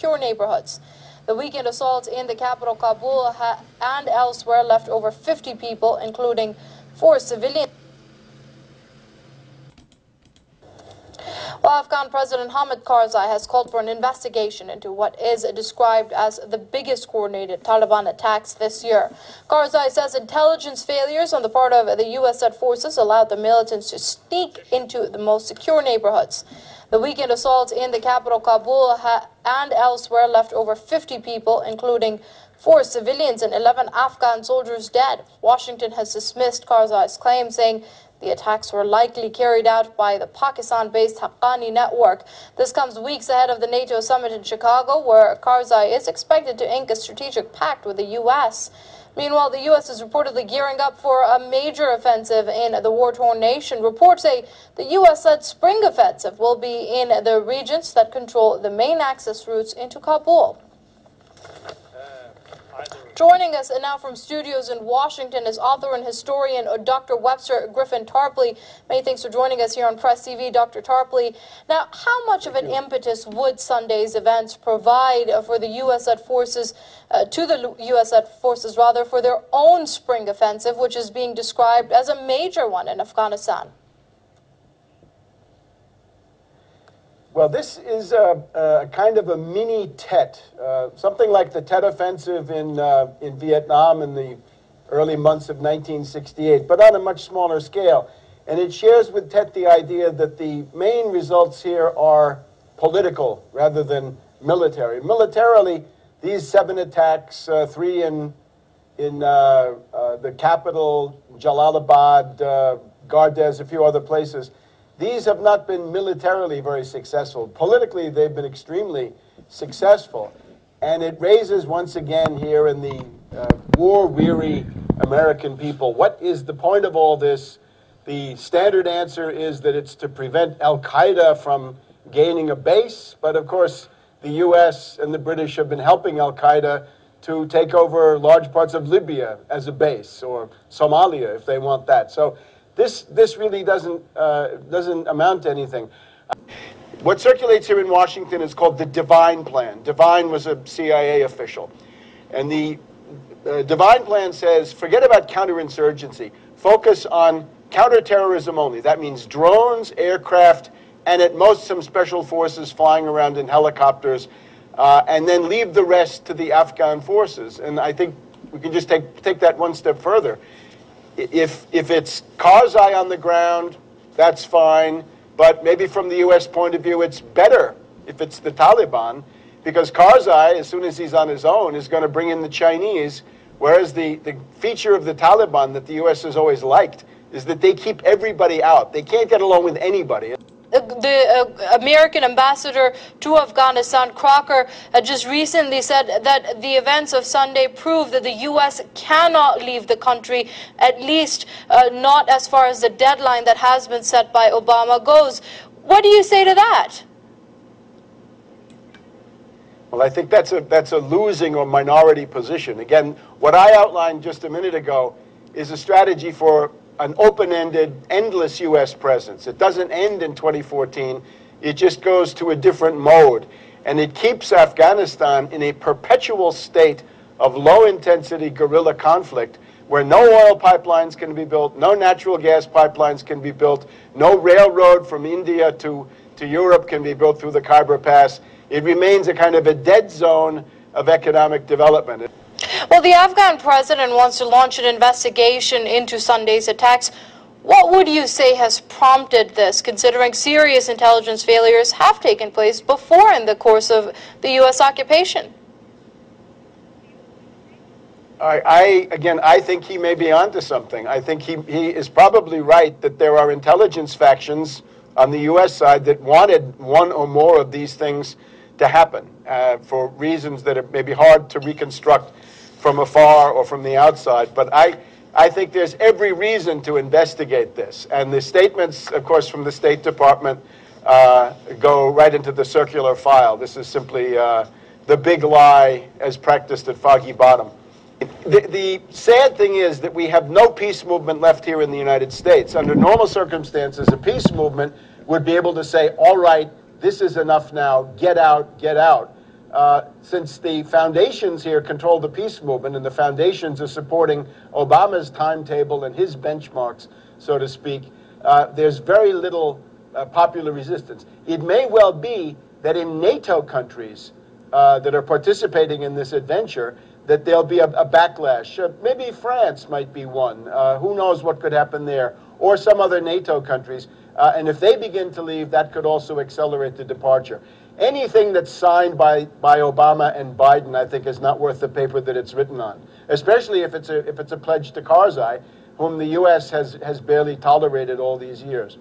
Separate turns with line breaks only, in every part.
secure neighborhoods. The weekend assault in the capital, Kabul, and elsewhere left over 50 people, including 4 civilians. Well, Afghan President Hamid Karzai has called for an investigation into what is described as the biggest coordinated Taliban attacks this year. Karzai says intelligence failures on the part of the US-led forces allowed the militants to sneak into the most secure neighborhoods. The weekend assault in the capital, Kabul, and elsewhere left over 50 people, including 4 civilians and 11 Afghan soldiers dead. Washington has dismissed Karzai's claim, saying the attacks were likely carried out by the Pakistan-based Haqqani network. This comes weeks ahead of the NATO Summit in Chicago, where Karzai is expected to ink a strategic pact with the U.S. Meanwhile, the U.S. is reportedly gearing up for a major offensive in the war-torn nation. Reports say the U.S.-led spring offensive will be in the regions that control the main access routes into Kabul. Joining us now from studios in Washington is author and historian Dr. Webster Griffin Tarpley. Many thanks for joining us here on Press TV, Dr. Tarpley. Now, how much of an impetus would Sunday's events provide for the U.S.-led forces, for their own spring offensive, which is being described as a major one in Afghanistan?
Well, this is a kind of a mini Tet, something like the Tet Offensive in Vietnam in the early months of 1968, but on a much smaller scale. And it shares with Tet the idea that the main results here are political rather than military. Militarily, these 7 attacks, 3 in the capital, Jalalabad, Gardez, a few other places, these have not been militarily very successful. Politically, they've been extremely successful. And it raises once again here in the war-weary American people, what is the point of all this? The standard answer is that it's to prevent Al-Qaeda from gaining a base. But of course, the US and the British have been helping Al-Qaeda to take over large parts of Libya as a base, or Somalia if they want that. So this really doesn't amount to anything. What circulates here in Washington is called the Divine Plan. Divine was a CIA official. And the Divine Plan says, forget about counterinsurgency. Focus on counterterrorism only. That means drones, aircraft, and at most some special forces flying around in helicopters, and then leave the rest to the Afghan forces. And I think we can just take that one step further. If it's Karzai on the ground, that's fine. But maybe from the U.S. point of view, it's better if it's the Taliban, because Karzai, as soon as he's on his own, is going to bring in the Chinese, whereas the feature of the Taliban that the U.S. has always liked is that they keep everybody out. They can't get along with anybody.
The American ambassador to Afghanistan, Crocker, just recently said that the events of Sunday prove that the U.S. cannot leave the country, at least not as far as the deadline that has been set by Obama goes. What do you say to that?
Well, I think that's a losing or minority position. Again, what I outlined just a minute ago is a strategy for an open-ended, endless U.S. presence. It doesn't end in 2014. It just goes to a different mode. And it keeps Afghanistan in a perpetual state of low-intensity guerrilla conflict where no oil pipelines can be built, no natural gas pipelines can be built, no railroad from India to Europe can be built through the Khyber Pass. It remains a kind of a dead zone of economic development.
Well, the Afghan president wants to launch an investigation into Sunday's attacks. What would you say has prompted this, considering serious intelligence failures have taken place before in the course of the U.S. occupation?
I think he may be onto something. I think he is probably right that there are intelligence factions on the U.S. side that wanted one or more of these things to happen for reasons that it may be hard to reconstruct from afar or from the outside. But I think there's every reason to investigate this. And the statements, of course, from the State Department go right into the circular file. This is simply the big lie as practiced at Foggy Bottom. The sad thing is that we have no peace movement left here in the United States. Under normal circumstances, a peace movement would be able to say, all right, this is enough now, get out, get out. since the foundations here control the peace movement and the foundations are supporting Obama's timetable and his benchmarks, so to speak, there's very little popular resistance. It may well be that in NATO countries that are participating in this adventure, that there'll be a backlash. Maybe France might be one. Who knows what could happen there? Or some other NATO countries. And if they begin to leave, that could also accelerate the departure. Anything that's signed by Obama and Biden, I think, is not worth the paper that it's written on, especially if it's a pledge to Karzai, whom the U.S. has barely tolerated all these years.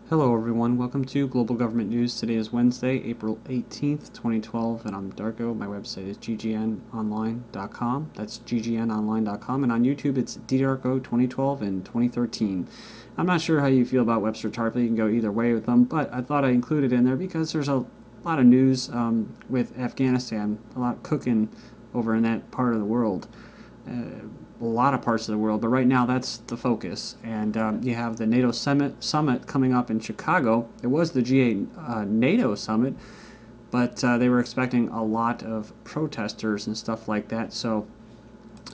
Hello everyone, welcome to Global Government News. Today is Wednesday, April 18th, 2012, and I'm Darko. My website is ggnonline.com. That's ggnonline.com, and on YouTube it's ddarko2012 and 2013. I'm not sure how you feel about Webster Tarpley. You can go either way with them, but I thought I included in there because there's a lot of news with Afghanistan, a lot cooking over in that part of the world. A lot of parts of the world, but right now that's the focus. And you have the NATO Summit coming up in Chicago. It was the NATO Summit, but they were expecting a lot of protesters and stuff like that. So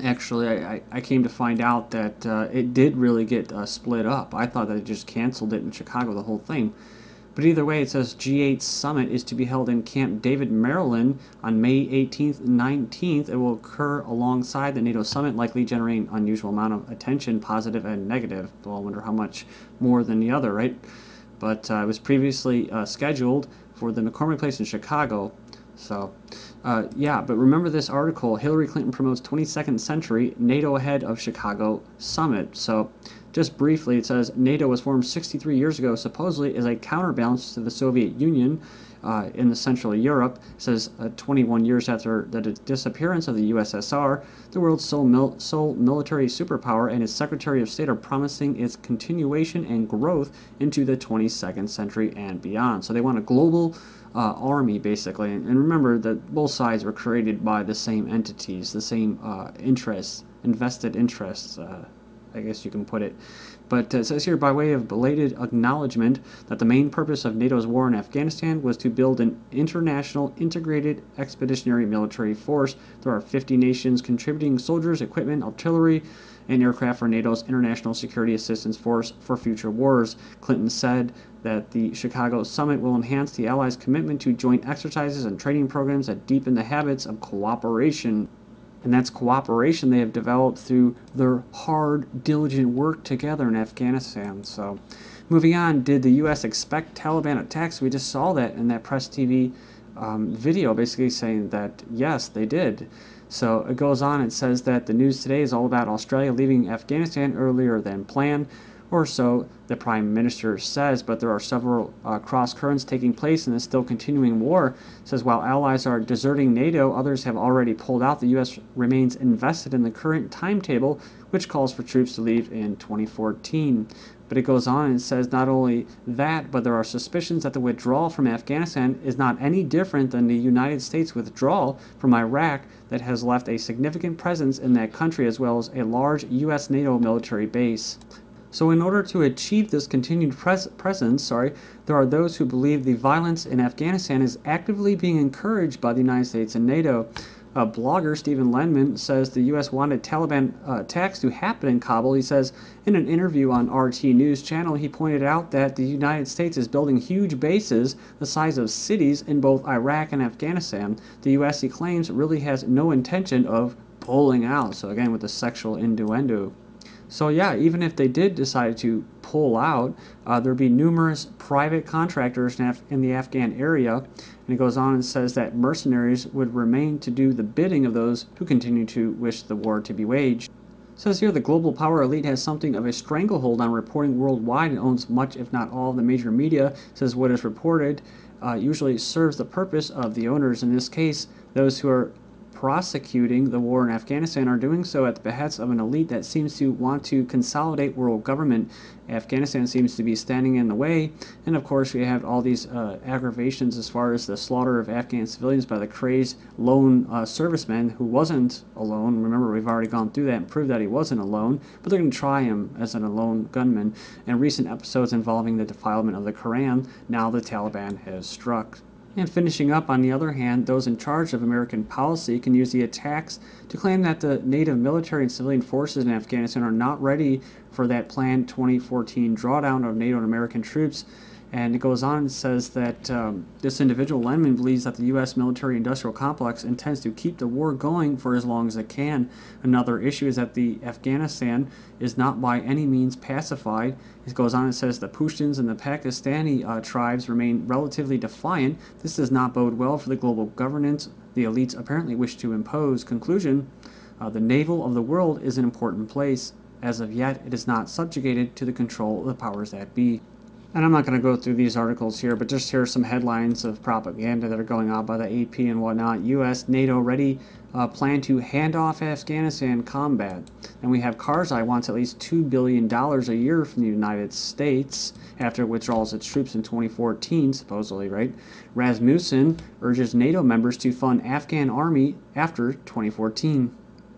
actually, I came to find out that it did really get split up. I thought that it just canceled it in Chicago, the whole thing. But either way, it says G8 Summit is to be held in Camp David, Maryland on May 18th and 19th. It will occur alongside the NATO Summit, likely generating an unusual amount of attention, positive and negative. Well, I wonder how much more than the other, right? But it was previously scheduled for the McCormick Place in Chicago. So, yeah, but remember this article, Hillary Clinton promotes 22nd century NATO ahead of Chicago Summit. So, just briefly, it says NATO was formed 63 years ago, supposedly as a counterbalance to the Soviet Union in the Central Europe. It says 21 years after the disappearance of the USSR, the world's sole military superpower and its Secretary of State are promising its continuation and growth into the 22nd century and beyond. So they want a global army, basically. And remember that both sides were created by the same entities, the same interests, invested interests, I guess you can put it. But it says here, by way of belated acknowledgement that the main purpose of NATO's war in Afghanistan was to build an international integrated expeditionary military force. There are 50 nations contributing soldiers, equipment, artillery, and aircraft for NATO's International Security Assistance Force for future wars. Clinton said that the Chicago Summit will enhance the Allies' commitment to joint exercises and training programs that deepen the habits of cooperation. And that's cooperation they have developed through their hard, diligent work together in Afghanistan. So, moving on, did the U.S. expect Taliban attacks? We just saw that in that Press TV video, basically saying that, yes, they did. So, it goes on, it says that the news today is all about Australia leaving Afghanistan earlier than planned, or so the Prime Minister says, but there are several cross currents taking place in the still continuing war. It says while allies are deserting NATO, others have already pulled out. The U.S. remains invested in the current timetable, which calls for troops to leave in 2014. But it goes on and says not only that, but there are suspicions that the withdrawal from Afghanistan is not any different than the United States withdrawal from Iraq that has left a significant presence in that country as well as a large US-NATO military base. So in order to achieve this continued presence, there are those who believe the violence in Afghanistan is actively being encouraged by the United States and NATO. Blogger Stephen Lenman says the U.S. wanted Taliban attacks to happen in Kabul. He says in an interview on RT News channel, he pointed out that the United States is building huge bases the size of cities in both Iraq and Afghanistan. The U.S., he claims, really has no intention of pulling out. So again, with the sexual innuendo. So yeah, even if they did decide to pull out, there'd be numerous private contractors in the Afghan area. And it goes on and says that mercenaries would remain to do the bidding of those who continue to wish the war to be waged. It says here the global power elite has something of a stranglehold on reporting worldwide and owns much, if not all, of the major media. It says what is reported usually serves the purpose of the owners. In this case, those who are prosecuting the war in Afghanistan are doing so at the behest of an elite that seems to want to consolidate world government. Afghanistan seems to be standing in the way, and of course we have all these aggravations as far as the slaughter of Afghan civilians by the crazed lone serviceman who wasn't alone. Remember, we've already gone through that and proved that he wasn't alone, but they're going to try him as an alone gunman. And recent episodes involving the defilement of the Quran, now the Taliban has struck. And finishing up, on the other hand, those in charge of American policy can use the attacks to claim that the native military and civilian forces in Afghanistan are not ready for that planned 2014 drawdown of NATO and American troops. And it goes on and says that this individual, Lenman, believes that the U.S. military-industrial complex intends to keep the war going for as long as it can. Another issue is that the Afghanistan is not by any means pacified. It goes on and says the Pashtuns and the Pakistani tribes remain relatively defiant. This does not bode well for the global governance the elites apparently wish to impose. Conclusion, the navel of the world is an important place. As of yet, it is not subjugated to the control of the powers that be. And I'm not going to go through these articles here, but just here are some headlines of propaganda that are going on by the AP and whatnot. US-NATO ready plan to hand off Afghanistan combat. And we have Karzai wants at least $2 billion a year from the United States after it withdraws its troops in 2014, supposedly, right? Rasmussen urges NATO members to fund Afghan army after 2014.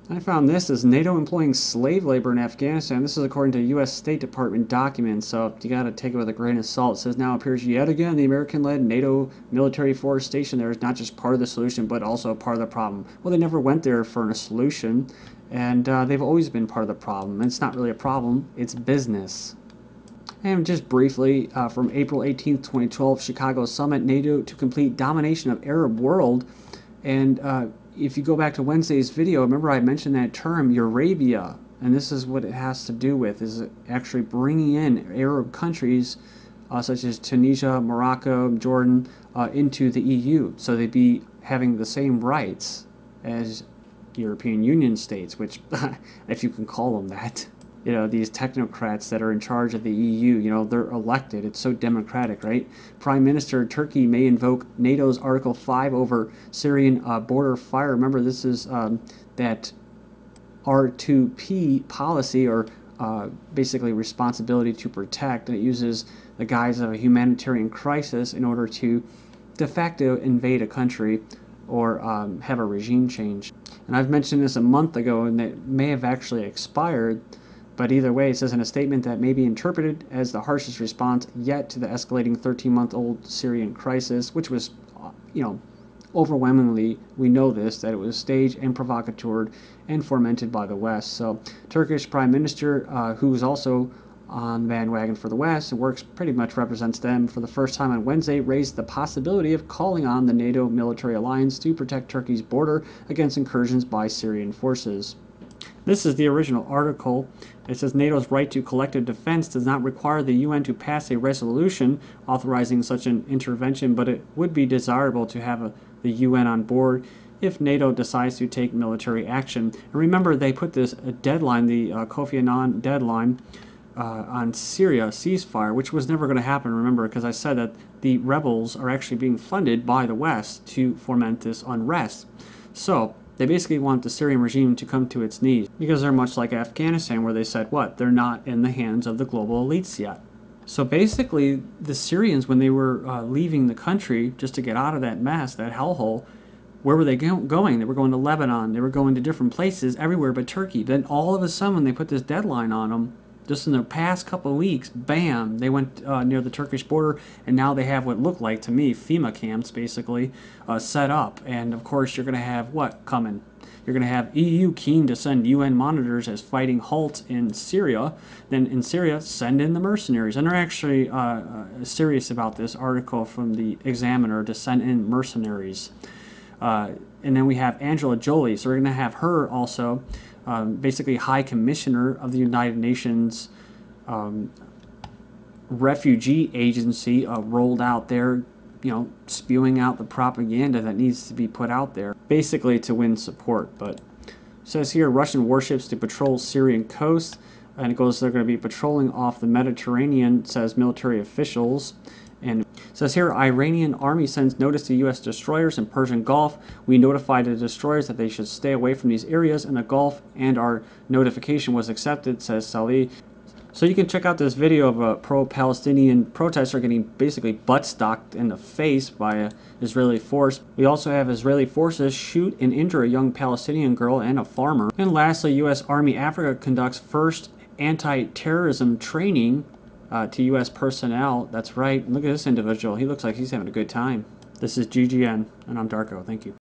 I found this as NATO employing slave labor in Afghanistan. This is according to U.S. State Department documents, so you got to take it with a grain of salt. It says now appears yet again the American-led NATO military force station there is not just part of the solution, but also part of the problem. Well, they never went there for a solution, and they've always been part of the problem. And it's not really a problem, it's business. And just briefly, from April 18th, 2012, Chicago Summit, NATO to complete domination of Arab world, and if you go back to Wednesday's video, remember I mentioned that term, Eurabia, and this is what it has to do with, is actually bringing in Arab countries such as Tunisia, Morocco, Jordan, into the EU, so they'd be having the same rights as European Union states, which, if you can call them that. You know, these technocrats that are in charge of the EU, you know, they're elected. It's so democratic, right? Prime Minister Turkey may invoke NATO's Article 5 over Syrian border fire. Remember, this is that R2P policy, or basically responsibility to protect, and it uses the guise of a humanitarian crisis in order to de facto invade a country or have a regime change. And I've mentioned this a month ago, and it may have actually expired. But either way, it says in a statement that may be interpreted as the harshest response yet to the escalating 13-month-old Syrian crisis, which was, you know, overwhelmingly, we know this, that it was staged and provocateured and fomented by the West. So Turkish Prime Minister, who is also on the bandwagon for the West and works pretty much represents them, for the first time on Wednesday raised the possibility of calling on the NATO military alliance to protect Turkey's border against incursions by Syrian forces. This is the original article. It says NATO's right to collective defense does not require the UN to pass a resolution authorizing such an intervention, but it would be desirable to have the UN on board if NATO decides to take military action. And remember, they put this deadline, the Kofi Annan deadline, on Syria ceasefire, which was never going to happen, remember, because I said that the rebels are actually being funded by the West to foment this unrest. So they basically want the Syrian regime to come to its knees, because they're much like Afghanistan, where they said, what? They're not in the hands of the global elites yet. So basically, the Syrians, when they were leaving the country just to get out of that mess, that hellhole, where were they going? They were going to Lebanon. They were going to different places, everywhere but Turkey. Then all of a sudden, when they put this deadline on them, just in the past couple of weeks, bam, they went near the Turkish border, and now they have what looked like, to me, FEMA camps, basically, set up. And, of course, you're going to have what coming? You're going to have EU keen to send UN monitors as fighting halts in Syria. Then in Syria, send in the mercenaries. And they're actually serious about this article from the Examiner to send in mercenaries. And then we have Angela Jolie. So we're going to have her also, basically High Commissioner of the United Nations Refugee Agency, rolled out there, you know, spewing out the propaganda that needs to be put out there, basically to win support. But it says here, Russian warships to patrol Syrian coast, and it goes, they're going to be patrolling off the Mediterranean, says military officials. And it says here, Iranian army sends notice to U.S. destroyers in Persian Gulf. We notified the destroyers that they should stay away from these areas in the Gulf, and our notification was accepted, says Salih. So you can check out this video of a pro-Palestinian protester getting basically butt-stocked in the face by an Israeli force. We also have Israeli forces shoot and injure a young Palestinian girl and a farmer. And lastly, U.S. Army Africa conducts first anti-terrorism training to U.S. personnel. That's right. Look at this individual. He looks like he's having a good time. This is GGN, and I'm Darko. Thank you.